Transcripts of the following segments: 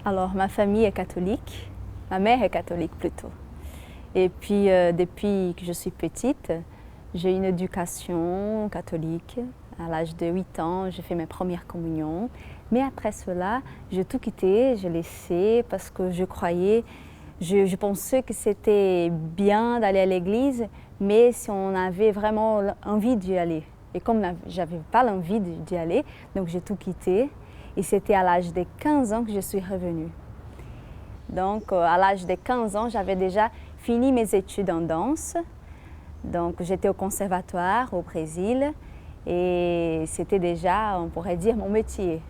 Alors, ma famille est catholique, ma mère est catholique plutôt. Et puis, depuis que je suis petite, j'ai une éducation catholique. À l'âge de 8 ans, j'ai fait mes premières communions. Mais après cela, j'ai tout quitté, j'ai laissé parce que je croyais, je pensais que c'était bien d'aller à l'église, mais si on avait vraiment envie d'y aller. Et comme j'avais pas l'envie d'y aller, donc j'ai tout quitté. Et c'était à l'âge de 15 ans que je suis revenue. Donc, à l'âge de 15 ans, j'avais déjà fini mes études en danse. Donc, j'étais au conservatoire au Brésil et c'était déjà, on pourrait dire, mon métier.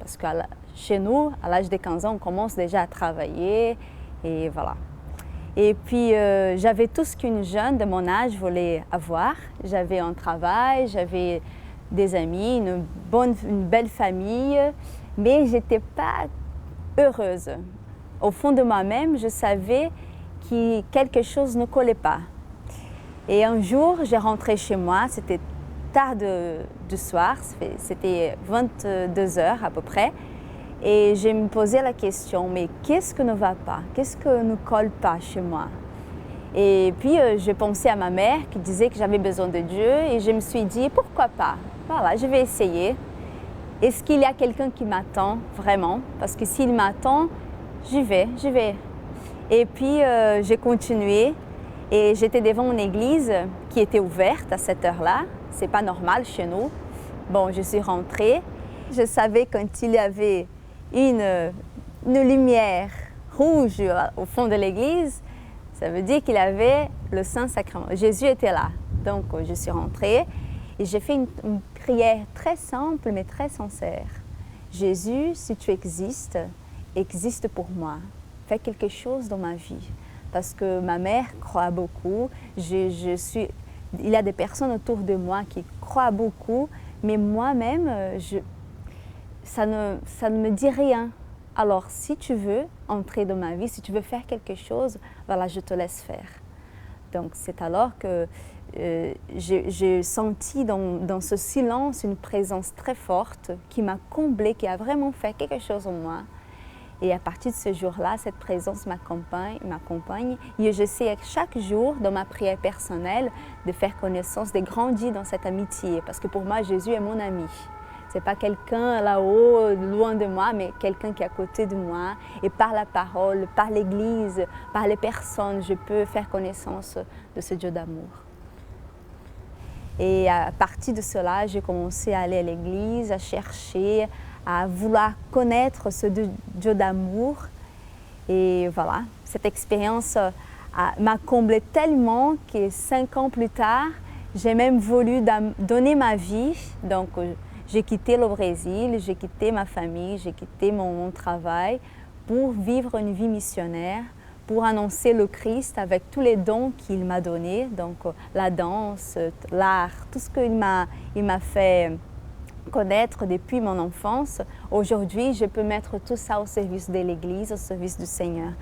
Parce que chez nous, à l'âge de 15 ans, on commence déjà à travailler et voilà. Et puis, j'avais tout ce qu'une jeune de mon âge voulait avoir. J'avais un travail, j'avais des amis, une belle famille, mais je n'étais pas heureuse. Au fond de moi-même, je savais que quelque chose ne collait pas. Et un jour, j'ai rentré chez moi, c'était tard du soir, c'était 22 heures à peu près, et je me posais la question, mais qu'est-ce que ne va pas? Qu'est-ce que ne colle pas chez moi? Et puis, j'ai pensé à ma mère qui disait que j'avais besoin de Dieu, et je me suis dit, pourquoi pas? Voilà, je vais essayer. Est-ce qu'il y a quelqu'un qui m'attend vraiment? Parce que s'il m'attend, j'y vais. Et puis, j'ai continué et j'étais devant une église qui était ouverte à cette heure-là. C'est pas normal chez nous. Bon, je suis rentrée. Je savais quand il y avait une lumière rouge au fond de l'église, ça veut dire qu'il y avait le Saint-Sacrement. Jésus était là. Donc, je suis rentrée et j'ai fait une prière très simple mais très sincère. Jésus, si tu existes, existe pour moi. Fais quelque chose dans ma vie. Parce que ma mère croit beaucoup. Il y a des personnes autour de moi qui croient beaucoup, mais moi-même, ça ne me dit rien. Alors, si tu veux entrer dans ma vie, si tu veux faire quelque chose, voilà, je te laisse faire. Donc, c'est alors que j'ai senti dans ce silence une présence très forte qui m'a comblée, qui a vraiment fait quelque chose en moi. Et à partir de ce jour-là, cette présence m'accompagne. Et j'essaie chaque jour, dans ma prière personnelle, de faire connaissance, de grandir dans cette amitié. Parce que pour moi, Jésus est mon ami. Ce n'est pas quelqu'un là-haut, loin de moi, mais quelqu'un qui est à côté de moi. Et par la parole, par l'Église, par les personnes, je peux faire connaissance de ce Dieu d'amour. Et à partir de cela, j'ai commencé à aller à l'Église, à chercher, à vouloir connaître ce Dieu d'amour. Et voilà, cette expérience m'a comblée tellement que 5 ans plus tard, j'ai même voulu donner ma vie. Donc, j'ai quitté le Brésil, j'ai quitté ma famille, j'ai quitté mon travail pour vivre une vie missionnaire, pour annoncer le Christ avec tous les dons qu'il m'a donnés, donc la danse, l'art, tout ce qu'il m'a fait connaître depuis mon enfance. Aujourd'hui, je peux mettre tout ça au service de l'Église, au service du Seigneur.